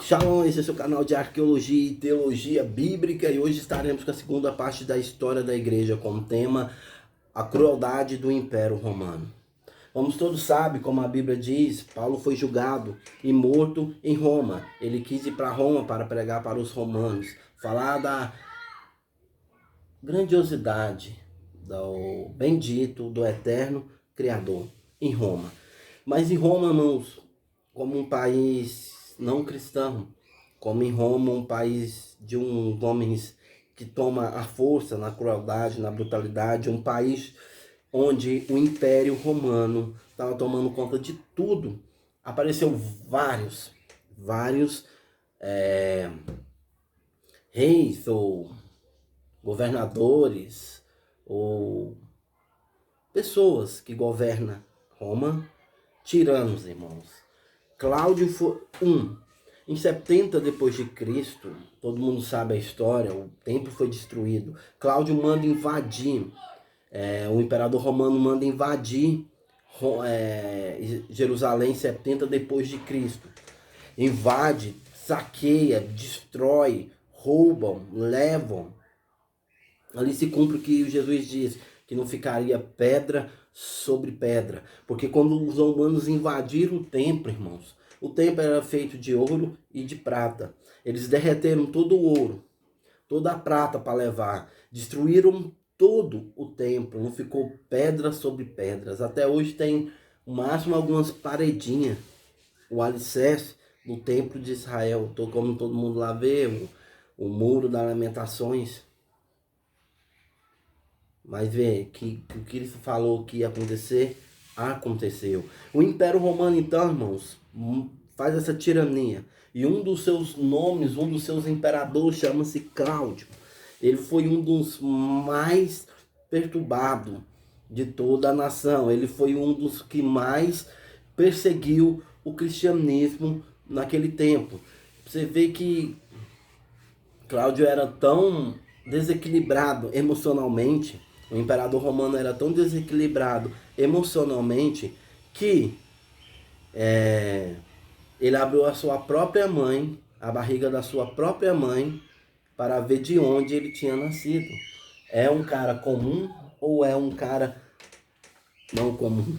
Shalom, esse é o seu canal de arqueologia e teologia bíblica e hoje estaremos com a segunda parte da história da igreja com o tema a crueldade do Império Romano. Como todos sabem, como a Bíblia diz, Paulo foi julgado e morto em Roma. Ele quis ir para Roma para pregar para os romanos, falar da grandiosidade do bendito, do eterno Criador em Roma. Mas em Roma, irmãos, como um país não cristão, como em Roma, um país de uns homens que toma a força na crueldade, na brutalidade, um país onde o Império Romano estava tomando conta de tudo. Apareceu vários reis ou governadores ou pessoas que governam Roma, tiranos, irmãos. Cláudio foi em 70 depois de Cristo, todo mundo sabe a história, o templo foi destruído. Cláudio manda invadir, o imperador romano manda invadir Jerusalém em 70 depois de Cristo. Invade, saqueia, destrói, roubam, levam. Ali se cumpre o que Jesus diz, que não ficaria pedra sobre pedra. Porque quando os romanos invadiram o templo, irmãos, o templo era feito de ouro e de prata. Eles derreteram todo o ouro, toda a prata para levar. Destruíram todo o templo, não ficou pedra sobre pedras. Até hoje tem, no máximo, algumas paredinhas, o alicerce do templo de Israel. Como todo mundo lá vê, o muro das lamentações. Mas vê que o que ele falou que ia acontecer, aconteceu. O Império Romano, então, irmãos, faz essa tirania. E um dos seus nomes, um dos seus imperadores chama-se Cláudio. Ele foi um dos mais perturbados de toda a nação. Ele foi um dos que mais perseguiu o cristianismo naquele tempo. Você vê que Cláudio era tão desequilibrado emocionalmente, o imperador romano era tão desequilibrado emocionalmente que ele abriu a sua própria mãe, a barriga da sua própria mãe, para ver de onde ele tinha nascido. É um cara comum ou é um cara não comum?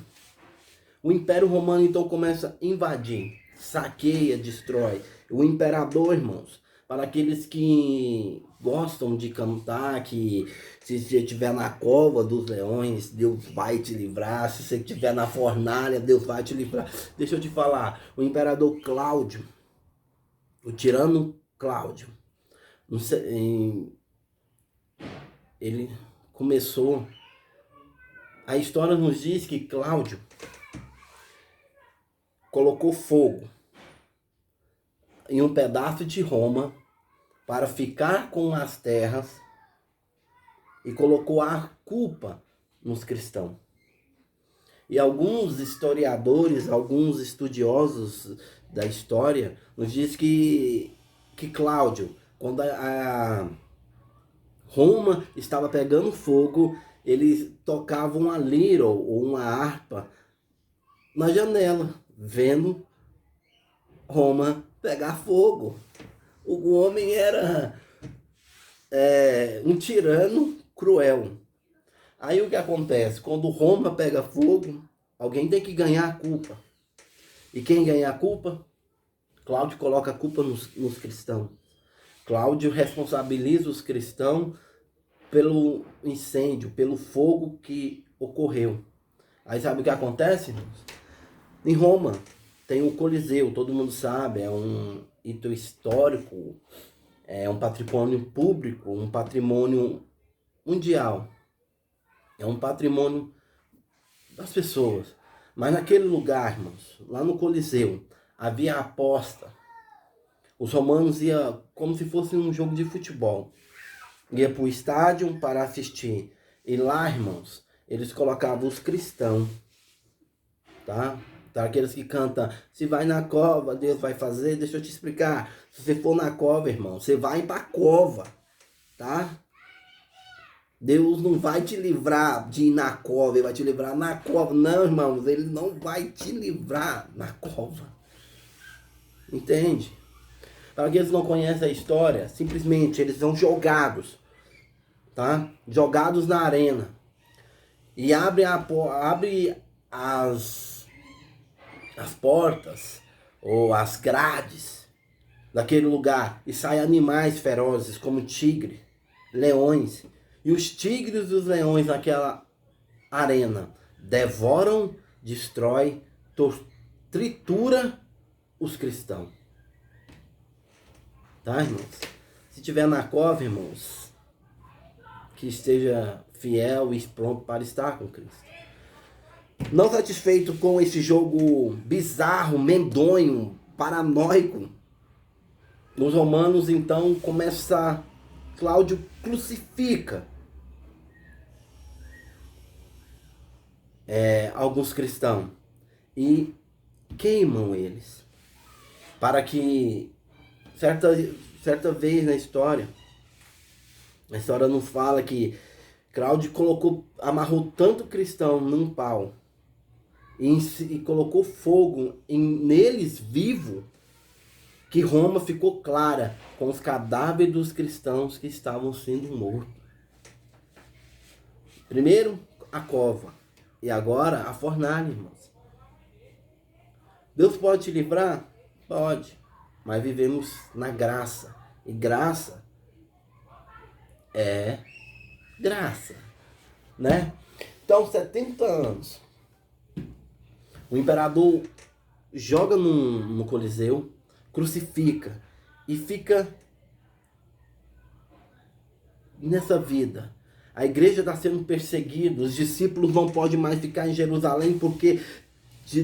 O Império Romano então começa a invadir, saqueia, destrói. O imperador, irmãos, para aqueles que gostam de cantar, que se você estiver na cova dos leões, Deus vai te livrar. Se você estiver na fornalha, Deus vai te livrar. Deixa eu te falar, o imperador Cláudio, o tirano Cláudio, ele começou... A história nos diz que Cláudio colocou fogo em um pedaço de Roma para ficar com as terras e colocou a culpa nos cristãos. E alguns historiadores, alguns estudiosos da história nos diz que Cláudio, quando a Roma estava pegando fogo, eles tocavam uma lira ou uma harpa na janela, vendo Roma pegar fogo. O homem era um tirano cruel. Aí o que acontece? Quando Roma pega fogo, alguém tem que ganhar a culpa. E quem ganha a culpa? Cláudio coloca a culpa nos cristãos. Cláudio responsabiliza os cristãos pelo incêndio, pelo fogo que ocorreu. Aí sabe o que acontece? Em Roma tem o Coliseu, todo mundo sabe, é um hito histórico, é um patrimônio público, um patrimônio mundial. É um patrimônio das pessoas. Mas naquele lugar, irmãos, lá no Coliseu, havia aposta. Os romanos iam como se fosse um jogo de futebol. Ia para o estádio para assistir. E lá, irmãos, eles colocavam os cristãos, tá? Tá, aqueles que cantam, se vai na cova, Deus vai fazer. Deixa eu te explicar. Se você for na cova, irmão, você vai para a cova, tá? Deus não vai te livrar de ir na cova, Ele vai te livrar na cova. Não, irmãos, Ele não vai te livrar na cova. Entende? Para aqueles que não conhecem a história, simplesmente eles são jogados, tá? Jogados na arena. E abre as portas ou as grades daquele lugar e saem animais ferozes como tigre, leões. E os tigres e os leões naquela arena devoram, destrói, tritura os cristãos. Tá, irmãos? Se tiver na cova, irmãos, que esteja fiel e pronto para estar com Cristo. Não satisfeito com esse jogo bizarro, medonho, paranoico, os romanos então Cláudio crucifica alguns cristãos e queimam eles. Para que certa vez na história, a história nos fala que Cláudio amarrou tanto cristão num pau e colocou fogo neles vivo, que Roma ficou clara com os cadáveres dos cristãos que estavam sendo mortos. Primeiro a cova e agora a fornalha, irmãos. Deus pode te livrar? Pode, mas vivemos na graça, e graça é graça, né? Então, 70 anos, o imperador joga no Coliseu, crucifica e fica nessa vida. A igreja está sendo perseguida, os discípulos não podem mais ficar em Jerusalém porque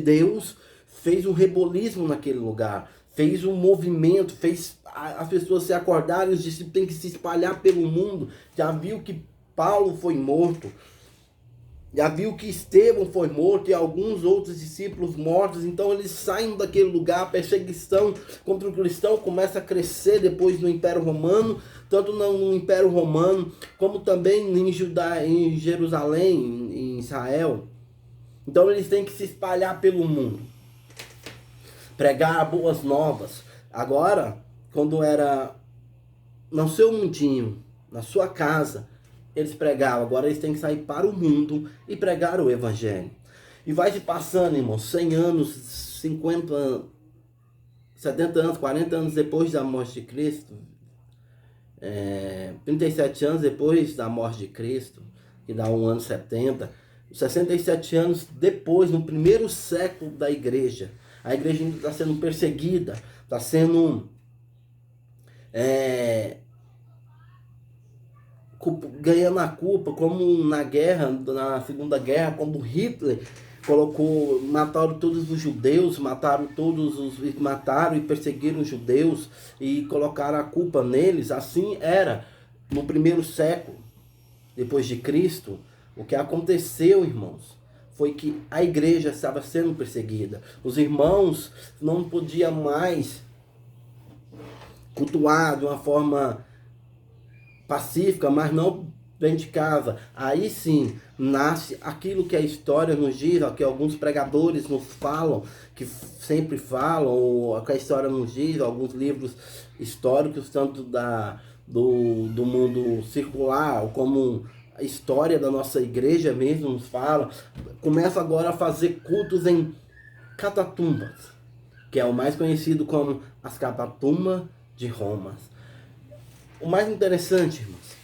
Deus fez um rebolismo naquele lugar, fez um movimento, fez as pessoas se acordarem, os discípulos têm que se espalhar pelo mundo. Já viu que Paulo foi morto, já viu que Estevão foi morto e alguns outros discípulos mortos, então eles saem daquele lugar. A perseguição contra o cristão começa a crescer depois no Império Romano, tanto no Império Romano, como também em Jerusalém, em Israel. Então eles têm que se espalhar pelo mundo, pregar boas novas. Agora, quando era no seu mundinho, na sua casa, eles pregavam. Agora eles têm que sair para o mundo e pregar o evangelho. E vai se passando, irmãos, 100 anos, 50 anos, 70 anos, 40 anos depois da morte de Cristo, 37 anos depois da morte de Cristo, que dá 1 ano 70, 67 anos depois, no primeiro século da igreja, a igreja ainda está sendo perseguida, está sendo ganhando a culpa, como na guerra, na Segunda Guerra, quando Hitler mataram todos os judeus, mataram e perseguiram os judeus e colocaram a culpa neles. Assim era no primeiro século depois de Cristo. O que aconteceu, irmãos, foi que a igreja estava sendo perseguida. Os irmãos não podiam mais cultuar de uma forma pacífica, mas não dentro de casa. Aí sim nasce aquilo que a história nos diz, que alguns pregadores nos falam, que sempre falam, ou que a história nos diz, alguns livros históricos, tanto do mundo circular, como a história da nossa igreja mesmo nos fala. Começa agora a fazer cultos em catatumbas, que é o mais conhecido como as catatumbas de Roma. O mais interessante, irmãos,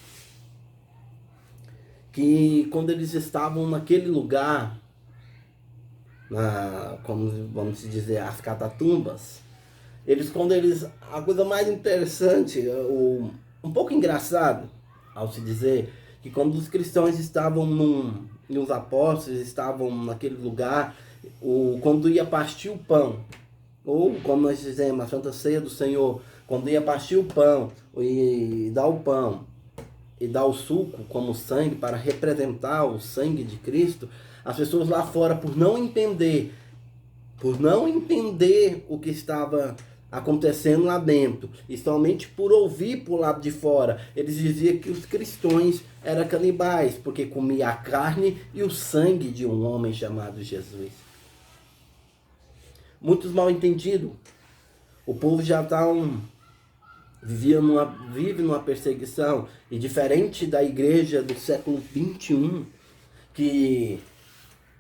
que quando eles estavam naquele lugar, como vamos dizer, as catatumbas, a coisa mais interessante, um pouco engraçado, ao se dizer, que quando os cristãos estavam e os apóstolos estavam naquele lugar, quando ia partir o pão, ou como nós dizemos, a Santa Ceia do Senhor, quando ia partir o pão e dar o pão e dar o suco como sangue para representar o sangue de Cristo, as pessoas lá fora, por não entender o que estava acontecendo lá dentro, e somente por ouvir por lado de fora, eles diziam que os cristãos eram canibais, porque comia a carne e o sangue de um homem chamado Jesus. Muitos mal entendidos. O povo já está vive numa perseguição, e diferente da igreja do século XXI, que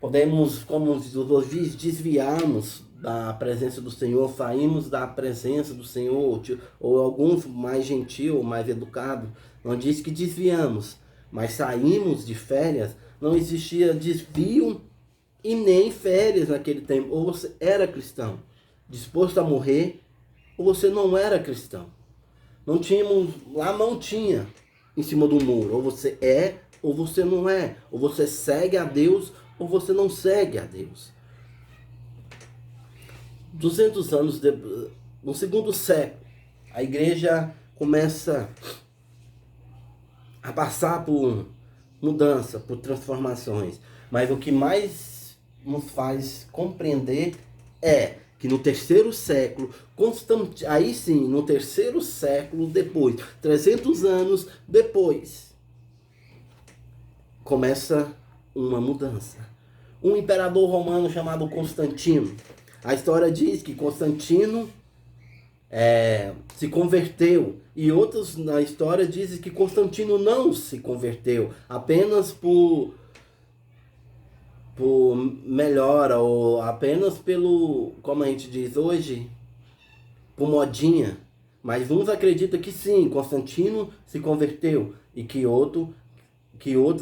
podemos, como os diz, desviarmos da presença do Senhor, saímos da presença do Senhor, ou alguns mais gentil, mais educado, não diz que desviamos, mas saímos de férias. Não existia desvio e nem férias naquele tempo. Ou você era cristão, disposto a morrer, ou você não era cristão. Não tinha em cima do muro, ou você é, ou você não é, ou você segue a Deus, ou você não segue a Deus. 200 anos no segundo século, a igreja começa a passar por mudança, por transformações. Mas o que mais nos faz compreender é que no terceiro século, aí sim, no terceiro século depois, 300 anos depois, começa uma mudança. Um imperador romano chamado Constantino. A história diz que Constantino se converteu, e outros na história dizem que Constantino não se converteu, apenas por melhora, ou apenas pelo, como a gente diz hoje, por modinha. Mas uns acreditam que sim, Constantino se converteu, e que outros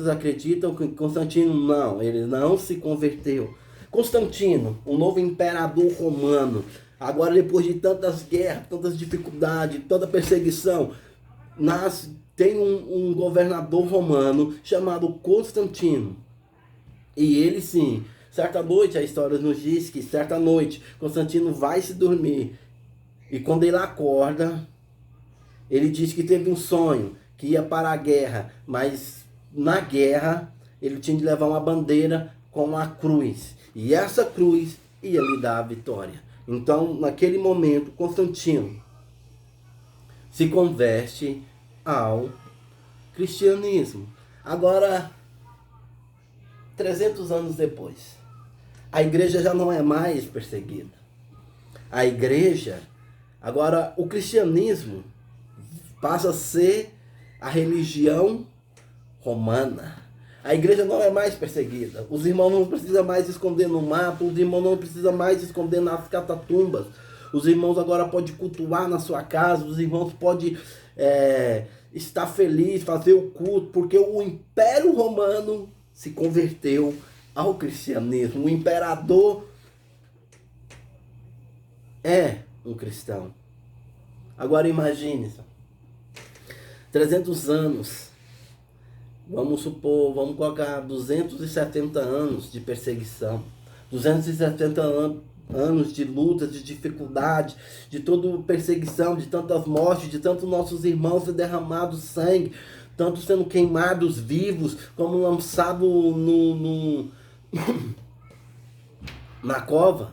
acreditam que Constantino não, ele não se converteu. Constantino, o novo imperador romano, agora depois de tantas guerras, tantas dificuldades, tanta perseguição, tem um governador romano chamado Constantino. E ele sim, certa noite, a história nos diz que certa noite Constantino vai se dormir, e quando ele acorda, ele diz que teve um sonho, que ia para a guerra, mas na guerra ele tinha de levar uma bandeira com a cruz, e essa cruz ia lhe dar a vitória. Então, naquele momento, Constantino se converte ao cristianismo. Agora, 300 anos depois, a igreja já não é mais perseguida. A igreja, agora o cristianismo passa a ser a religião romana. A igreja não é mais perseguida. Os irmãos não precisam mais esconder no mato. Os irmãos não precisam mais esconder nas catatumbas. Os irmãos agora podem cultuar na sua casa. Os irmãos podem estar felizes, fazer o culto, porque o Império Romano se converteu ao cristianismo. O imperador é um cristão. Agora imagine, 300 anos. Vamos colocar 270 anos de perseguição, 270 anos de luta, de dificuldade, de toda perseguição, de tantas mortes, de tantos nossos irmãos sendo derramados sangue, tanto sendo queimados vivos, como lançados na cova.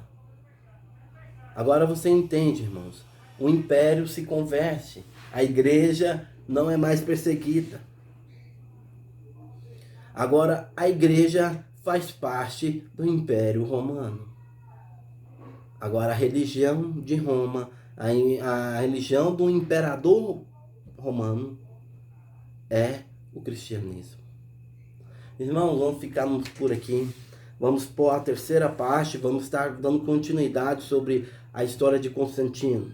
Agora você entende, irmãos, o império se converte, a igreja não é mais perseguida. Agora, a igreja faz parte do Império Romano. Agora, a religião de Roma, a religião do imperador romano é o cristianismo. Irmãos, vamos ficarmos por aqui. Vamos pôr a terceira parte, vamos estar dando continuidade sobre a história de Constantino.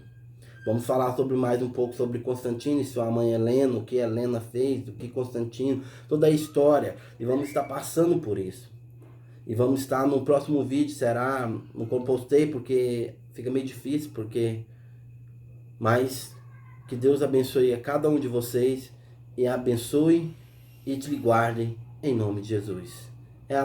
Vamos falar mais um pouco sobre Constantino e sua mãe Helena, o que Helena fez, o que Constantino, toda a história. E vamos estar passando por isso. E vamos estar no próximo vídeo, não compostei porque fica meio difícil, mas que Deus abençoe a cada um de vocês, e abençoe e te guarde em nome de Jesus.